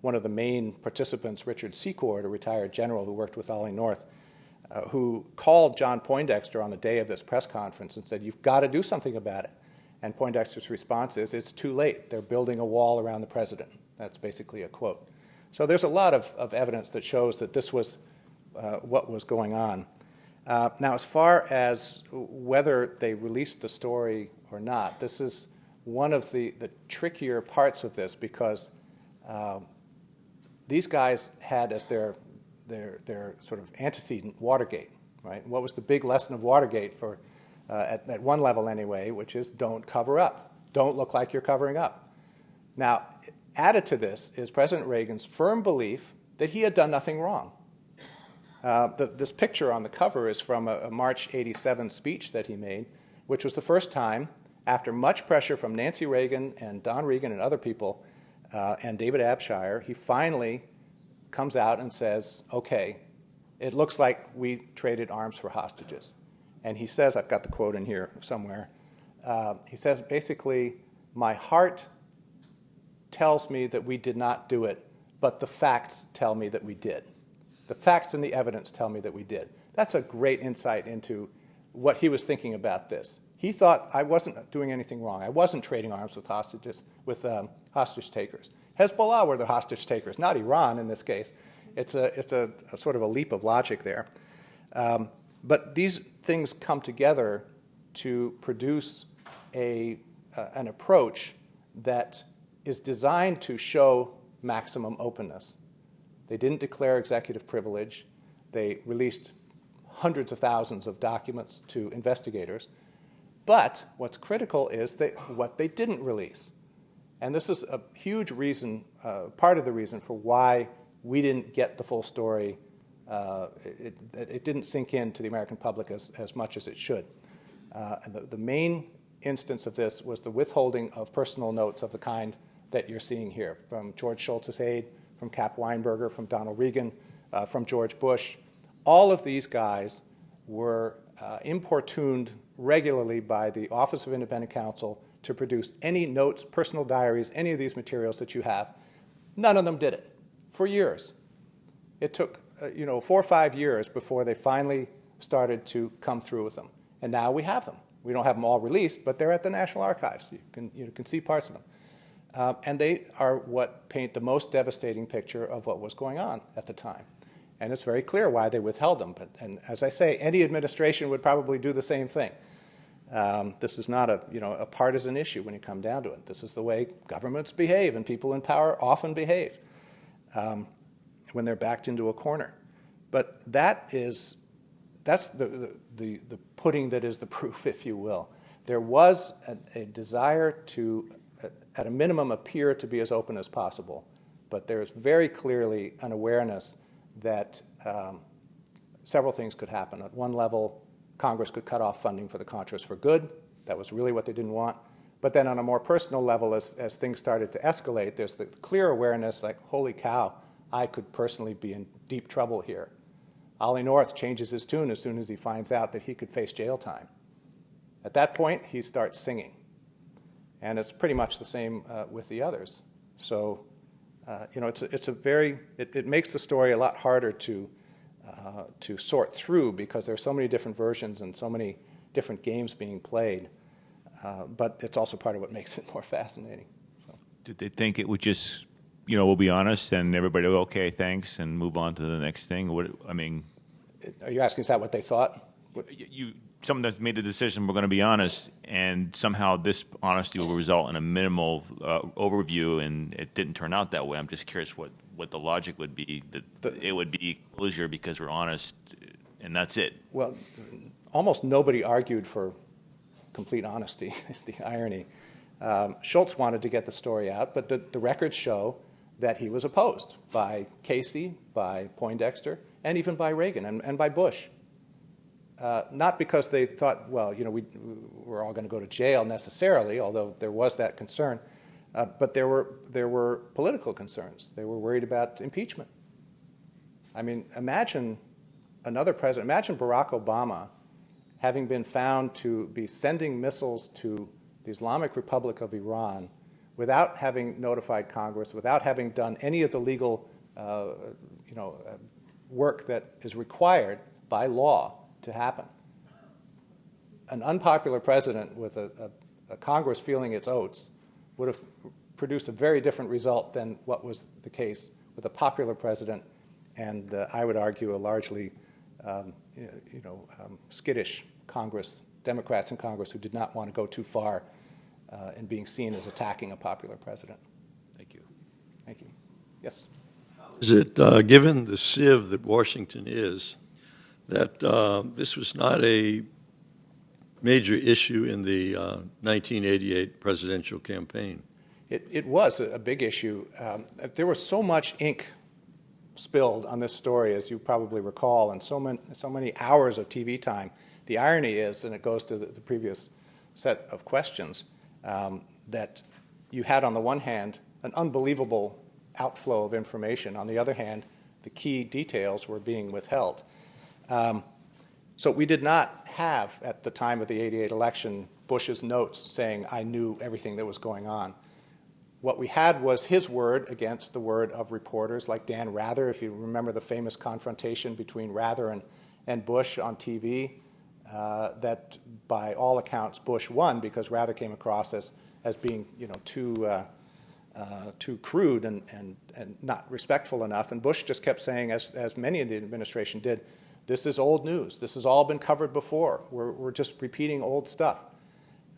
one of the main participants, Richard Secord, a retired general who worked with Ollie North, who called John Poindexter on the day of this press conference and said, you've got to do something about it. And Poindexter's response is, it's too late. They're building a wall around the president. That's basically a quote. So there's a lot of evidence that shows that this was what was going on. Now, as far as whether they released the story or not, this is one of the trickier parts of this, because these guys had as their sort of antecedent Watergate, right? What was the big lesson of Watergate for, at one level anyway, which is don't cover up. Don't look like you're covering up. Now, added to this is President Reagan's firm belief that he had done nothing wrong. This picture on the cover is from a March '87 speech that he made, which was the first time, after much pressure from Nancy Reagan and Don Regan and other people, and David Abshire, he finally comes out and says, okay, it looks like we traded arms for hostages. And he says, I've got the quote in here somewhere, he says basically, my heart tells me that we did not do it, but the facts tell me that we did. The facts and the evidence tell me that we did. That's a great insight into what he was thinking about this. He thought, I wasn't doing anything wrong. I wasn't trading arms with hostages, with hostage takers. Hezbollah were the hostage takers, not Iran in this case. It's a sort of a leap of logic there. But these things come together to produce an approach that is designed to show maximum openness. They didn't declare executive privilege. They released hundreds of thousands of documents to investigators. But what's critical is what they didn't release. And this is a huge reason, part of the reason for why we didn't get the full story. It didn't sink into the American public as much as it should. And the main instance of this was the withholding of personal notes of the kind that you're seeing here, from George Shultz's aide, from Cap Weinberger, from Donald Regan, from George Bush. All of these guys were importuned regularly by the Office of Independent Counsel to produce any notes, personal diaries, any of these materials that you have. None of them did it for years. It took 4 or 5 years before they finally started to come through with them. And now we have them. We don't have them all released, but they're at the National Archives. You can see parts of them. And they are what paint the most devastating picture of what was going on at the time. And it's very clear why they withheld them. And as I say, any administration would probably do the same thing. This is not a partisan issue when you come down to it. This is the way governments behave, and people in power often behave when they're backed into a corner. But that's the pudding that is the proof, if you will. There was a desire to, at a minimum, appear to be as open as possible. But there's very clearly an awareness that several things could happen. At one level, Congress could cut off funding for the Contras for good. That was really what they didn't want. But then on a more personal level, as things started to escalate, there's the clear awareness, like, holy cow, I could personally be in deep trouble here. Ollie North changes his tune as soon as he finds out that he could face jail time. At that point, he starts singing. And it's pretty much the same with the others. So, it makes the story a lot harder to sort through, because there are so many different versions and so many different games being played. But it's also part of what makes it more fascinating. So. Did they think it would just, we'll be honest, and everybody will go, okay, thanks, and move on to the next thing? Are you asking, is that what they thought? Someone that's made the decision, we're going to be honest, and somehow this honesty will result in a minimal overview, and it didn't turn out that way. I'm just curious what the logic would be, that it would be closure because we're honest, and that's it. Well, almost nobody argued for complete honesty, is the irony. Shultz wanted to get the story out, but the records show that he was opposed by Casey, by Poindexter, and even by Reagan and by Bush. not because they thought, well, we're all going to go to jail necessarily, although there was that concern, but there were political concerns. They were worried about impeachment. I mean, imagine another president, imagine Barack Obama having been found to be sending missiles to the Islamic Republic of Iran without having notified Congress, without having done any of the legal work that is required by law to happen. An unpopular president with a Congress feeling its oats would have produced a very different result than what was the case with a popular president and I would argue a largely skittish Congress, Democrats in Congress who did not want to go too far in being seen as attacking a popular president. Thank you. Thank you. Yes? Is it, given the sieve that Washington is, that this was not a major issue in the 1988 presidential campaign? It was a big issue. There was so much ink spilled on this story, as you probably recall, and so many hours of TV time. The irony is, and it goes to the previous set of questions, that you had on the one hand an unbelievable outflow of information. On the other hand, the key details were being withheld. So we did not have, at the time of the '88 election, Bush's notes saying, I knew everything that was going on. What we had was his word against the word of reporters like Dan Rather, if you remember the famous confrontation between Rather and Bush on TV, that by all accounts Bush won because Rather came across as being too crude and not respectful enough. And Bush just kept saying, as many in the administration did, this is old news. This has all been covered before. We're just repeating old stuff.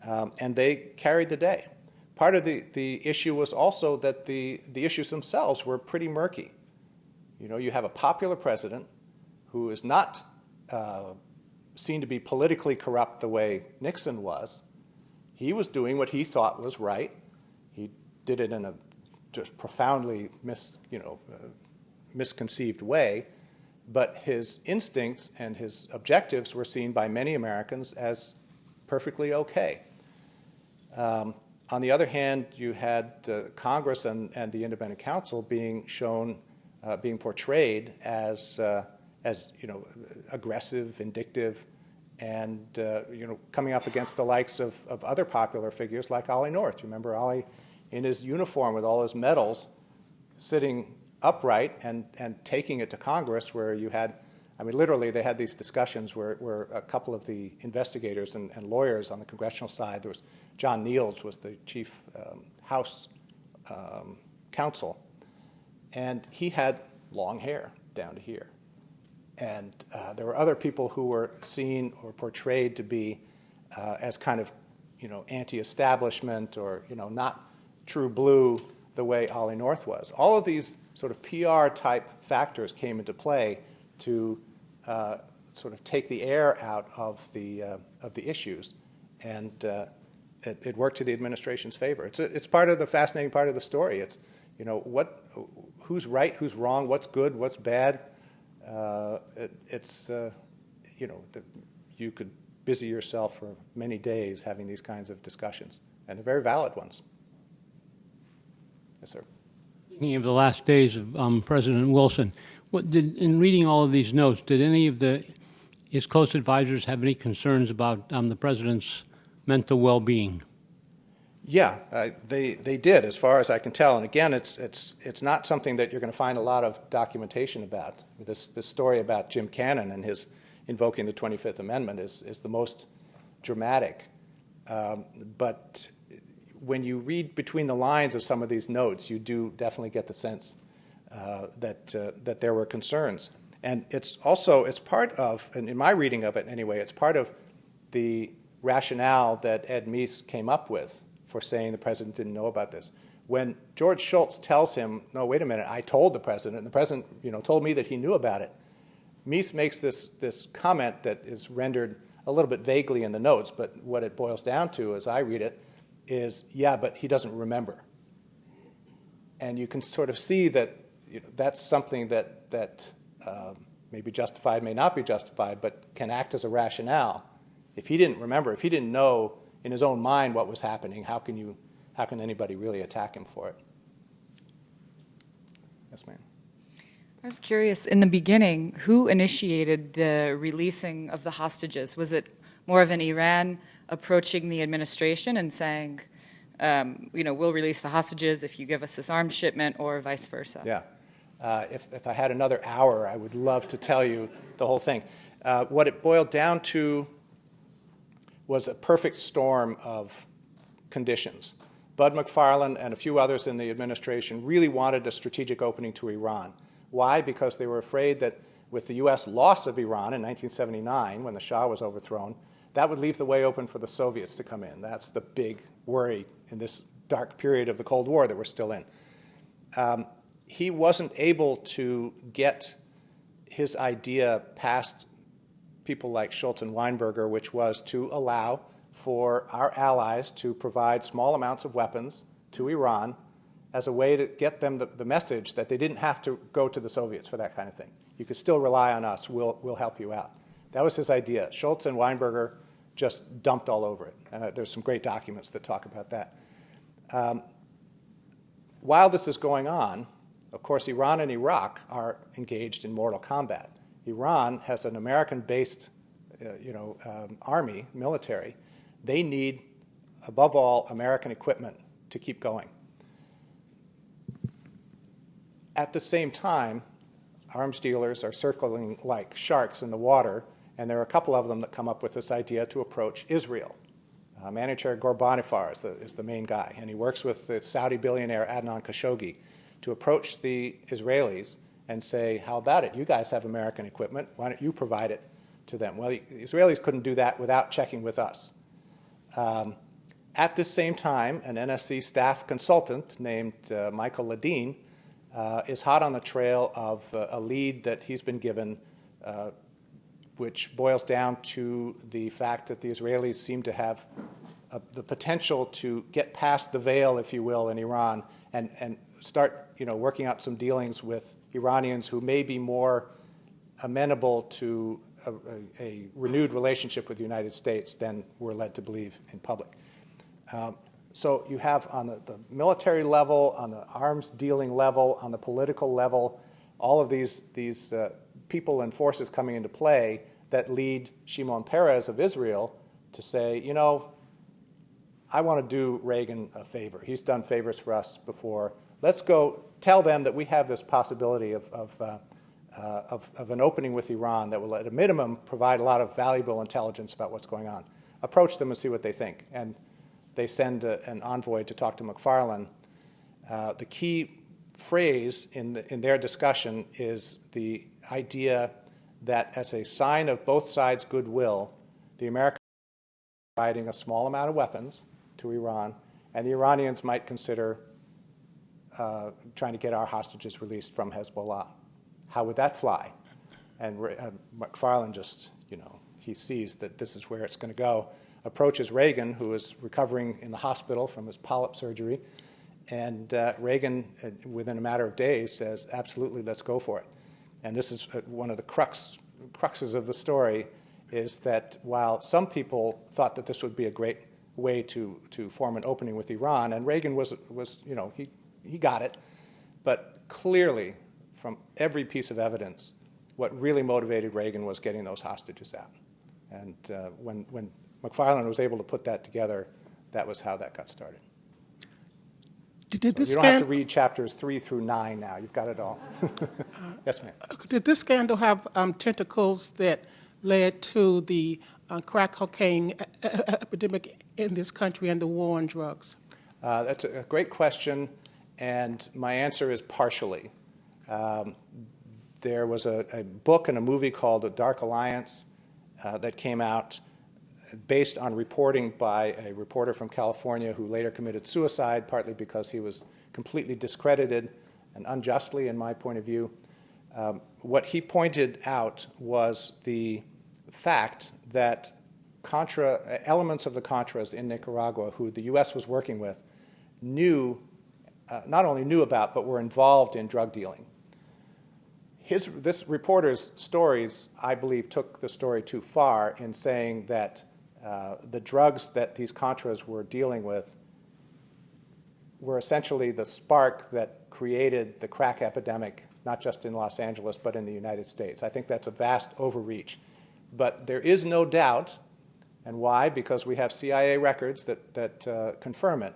And they carried the day. Part of the issue was also that the issues themselves were pretty murky. You have a popular president who is not seen to be politically corrupt the way Nixon was. He was doing what he thought was right. He did it in a just profoundly misconceived way, but his instincts and his objectives were seen by many Americans as perfectly okay. On the other hand, you had Congress and the independent counsel being shown, being portrayed as aggressive, vindictive, and coming up against the likes of other popular figures like Ollie North. Remember Ollie in his uniform with all his medals, sitting upright and taking it to Congress, where you had, literally they had these discussions where a couple of the investigators and lawyers on the congressional side, there was John Niels was the chief House counsel, and he had long hair down to here. And there were other people who were seen or portrayed to be as kind of, anti-establishment or, not true blue the way Ollie North was. All of these sort of PR-type factors came into play to sort of take the air out of the issues, and it worked to the administration's favor. It's part of the fascinating part of the story. It's who's right, who's wrong, what's good, what's bad. You could busy yourself for many days having these kinds of discussions, and they're very valid ones. Yes, sir. Speaking of the last days of President Wilson, in reading all of these notes, did any of his close advisors have any concerns about the president's mental well-being? Yeah, they did, as far as I can tell. And again, it's not something that you're going to find a lot of documentation about. This story about Jim Cannon and his invoking the 25th Amendment is the most dramatic. But when you read between the lines of some of these notes, you do definitely get the sense that there were concerns. And it's part of, and in my reading of it anyway, it's part of the rationale that Ed Meese came up with for saying the president didn't know about this. When George Shultz tells him, no, wait a minute, I told the president, and the president told me that he knew about it, Meese makes this comment that is rendered a little bit vaguely in the notes, but what it boils down to, as I read it, is, yeah, but he doesn't remember. And you can sort of see that that's something that may be justified, may not be justified, but can act as a rationale. If he didn't remember, if he didn't know in his own mind what was happening, how can anybody really attack him for it? Yes, ma'am. I was curious, in the beginning, who initiated the releasing of the hostages? Was it more of an Iran approaching the administration and saying, we'll release the hostages if you give us this arms shipment, or vice versa? Yeah. If I had another hour, I would love to tell you the whole thing. What it boiled down to was a perfect storm of conditions. Bud McFarlane and a few others in the administration really wanted a strategic opening to Iran. Why? Because they were afraid that with the U.S. loss of Iran in 1979, when the Shah was overthrown, that would leave the way open for the Soviets to come in. That's the big worry in this dark period of the Cold War that we're still in. He wasn't able to get his idea past people like Schultz and Weinberger, which was to allow for our allies to provide small amounts of weapons to Iran as a way to get them the message that they didn't have to go to the Soviets for that kind of thing. You could still rely on us. We'll help you out. That was his idea. Schultz and Weinberger just dumped all over it. And there's some great documents that talk about that. While this is going on, of course, Iran and Iraq are engaged in mortal combat. Iran has an American-based army, military. They need, above all, American equipment to keep going. At the same time, arms dealers are circling like sharks in the water, and there are a couple of them that come up with this idea to approach Israel. Manager Ghorbanifar is the main guy, and he works with the Saudi billionaire Adnan Khashoggi to approach the Israelis and say, how about it? You guys have American equipment. Why don't you provide it to them? Well, the Israelis couldn't do that without checking with us. At the same time, an NSC staff consultant named Michael Ledeen is hot on the trail of a lead that he's been given, which boils down to the fact that the Israelis seem to have the potential to get past the veil, if you will, in Iran and start working out some dealings with Iranians who may be more amenable to a renewed relationship with the United States than we're led to believe in public. So you have on the military level, on the arms dealing level, on the political level, all of these people and forces coming into play that lead Shimon Peres of Israel to say, I want to do Reagan a favor. He's done favors for us before. Let's go tell them that we have this possibility of an opening with Iran that will, at a minimum, provide a lot of valuable intelligence about what's going on. Approach them and see what they think. And they send an envoy to talk to McFarlane. The key phrase in their discussion is the idea that as a sign of both sides' goodwill, the Americans are providing a small amount of weapons to Iran, and the Iranians might consider trying to get our hostages released from Hezbollah. How would that fly? And McFarlane just, he sees that this is where it's going to go, approaches Reagan, who is recovering in the hospital from his polyp surgery, and Reagan, within a matter of days, says, absolutely, let's go for it. And this is one of the cruxes of the story, is that while some people thought that this would be a great way to form an opening with Iran, and Reagan was he got it, but clearly, from every piece of evidence, what really motivated Reagan was getting those hostages out. And when McFarlane was able to put that together, that was how that got started. You don't have to read chapters 3 through 9 now. You've got it all. Yes, ma'am. Did this scandal have tentacles that led to the crack cocaine epidemic in this country and the war on drugs? That's a great question, and my answer is partially. There was a book and a movie called The Dark Alliance that came out based on reporting by a reporter from California who later committed suicide, partly because he was completely discredited and unjustly, in my point of view. What he out was the fact that elements of the Contras in Nicaragua, who the U.S. was working with, not only knew about, but were involved in drug dealing. this reporter's stories, I believe, took the story too far in saying that the drugs that these Contras were dealing with were essentially the spark that created the crack epidemic, not just in Los Angeles, but in the United States. I think that's a vast overreach. But there is no doubt, and why? Because we have CIA records that confirm it,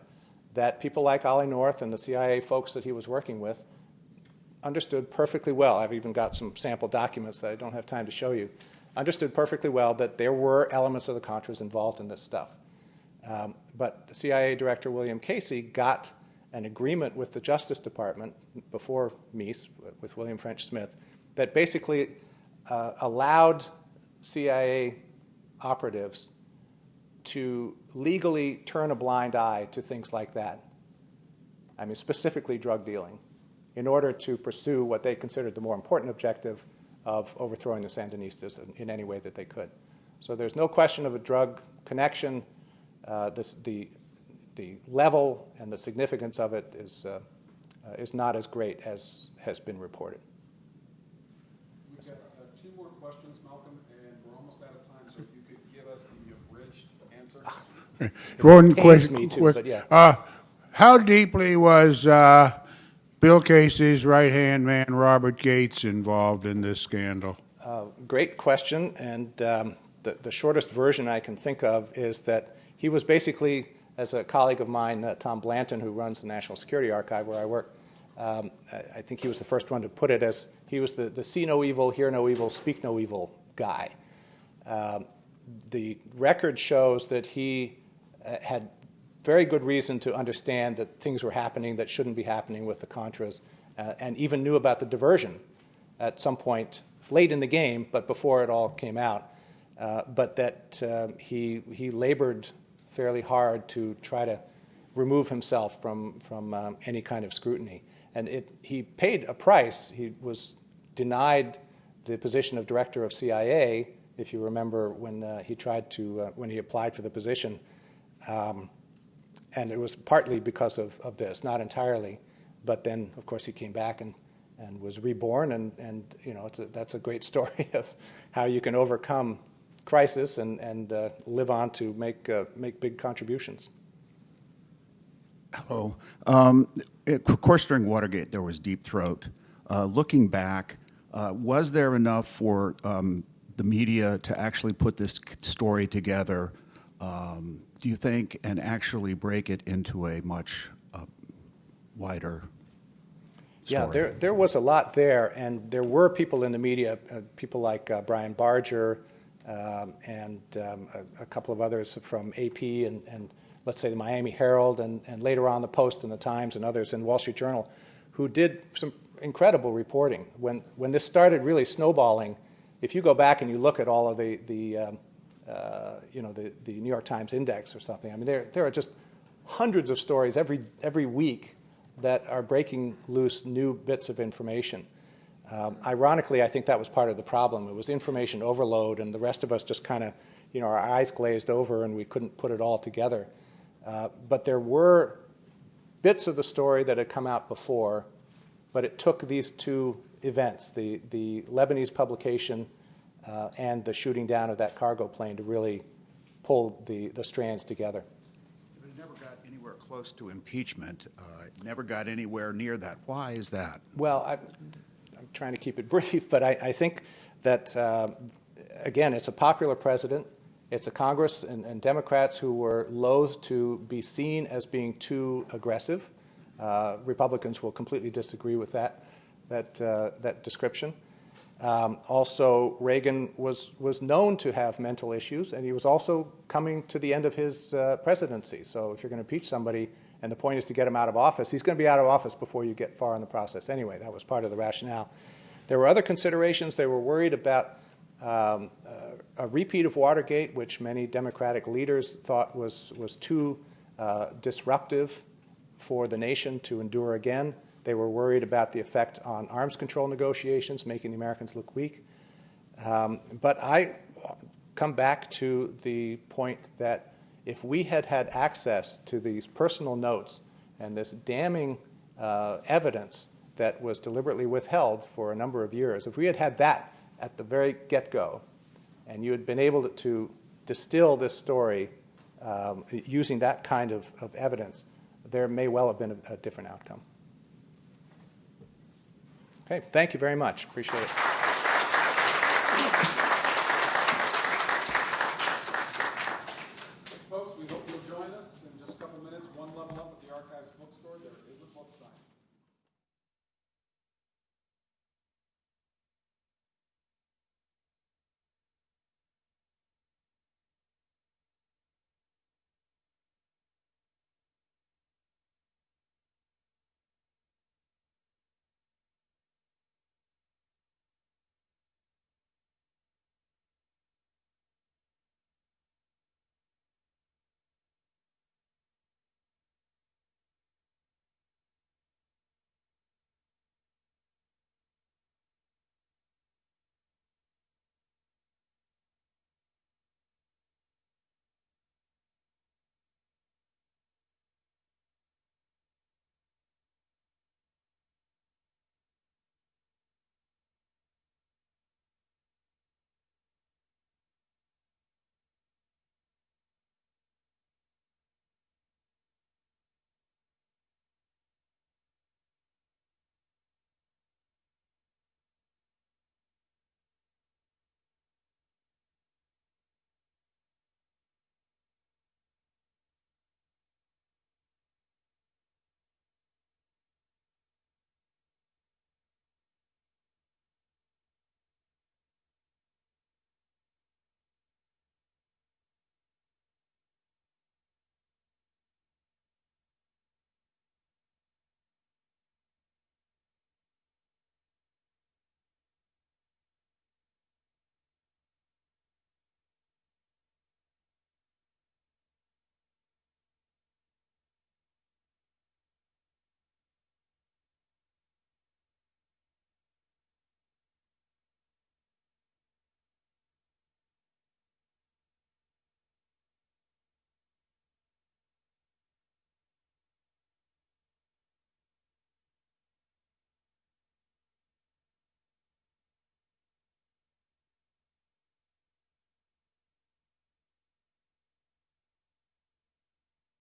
that people like Ollie North and the CIA folks that he was working with understood perfectly well. I've even got some sample documents that I don't have time to show you. Understood perfectly well that there were elements of the Contras involved in this stuff. But the CIA Director, William Casey, got an agreement with the Justice Department before Meese, with William French Smith, that basically allowed CIA operatives to legally turn a blind eye to things like that. I mean, specifically drug dealing, in order to pursue what they considered the more important objective of overthrowing the Sandinistas in any way that they could. So there's no question of a drug connection. The level and the significance of it is not as great as has been reported. We've got two more questions, Malcolm, and we're almost out of time, so if you could give us the abridged answer. One Pains question. me too, but yeah. How deeply was Bill Casey's right-hand man, Robert Gates, involved in this scandal? Great question, and the shortest version I can think of is that he was basically, as a colleague of mine, Tom Blanton, who runs the National Security Archive where I work, I think he was the first one to put it as he was the see no evil, hear no evil, speak no evil guy. The record shows that he had very good reason to understand that things were happening that shouldn't be happening with the Contras, and even knew about the diversion at some point late in the game, but before it all came out. But that he labored fairly hard to try to remove himself from any kind of scrutiny. And he paid a price. He was denied the position of director of CIA, if you remember, when he tried to, when he applied for the position. And it was partly because of this, not entirely. But then, of course, he came back and was reborn. And you know, that's a great story of how you can overcome crisis and live on to make big contributions. Hello. Of course, during Watergate, there was deep throat. Looking back, was there enough for the media to actually put this story together, do you think, and actually break it into a much wider story? Yeah, there was a lot there, and there were people in the media, people like Brian Barger, and a couple of others from AP and let's say the Miami Herald and later on the Post and the Times and others in Wall Street Journal, who did some incredible reporting. When this started really snowballing, if you go back and you look at all of the New York Times Index or something, I mean there are just hundreds of stories every week that are breaking loose new bits of information. Ironically, I think that was part of the problem. It was information overload, and the rest of us just kind of, our eyes glazed over, and we couldn't put it all together. But there were bits of the story that had come out before, but it took these two events, the Lebanese publication and the shooting down of that cargo plane, to really pull the strands together. But it never got anywhere close to impeachment. It never got anywhere near that. Why is that? Well, I'm trying to keep it brief, but I think that, again, it's a popular president. It's a Congress and Democrats who were loath to be seen as being too aggressive. Republicans will completely disagree with that description. Also, Reagan was known to have mental issues, and he was also coming to the end of his presidency. So if you're going to impeach somebody, and the point is to get him out of office, he's going to be out of office before you get far in the process anyway. That was part of the rationale. There were other considerations. They were worried about a repeat of Watergate, which many Democratic leaders thought was too disruptive for the nation to endure again. They were worried about the effect on arms control negotiations, making the Americans look weak. But I come back to the point that if we had had access to these personal notes and this damning evidence that was deliberately withheld for a number of years, if we had had that at the very get-go, and you had been able to distill this story using that kind of evidence, there may well have been a different outcome. Okay, thank you very much. Appreciate it.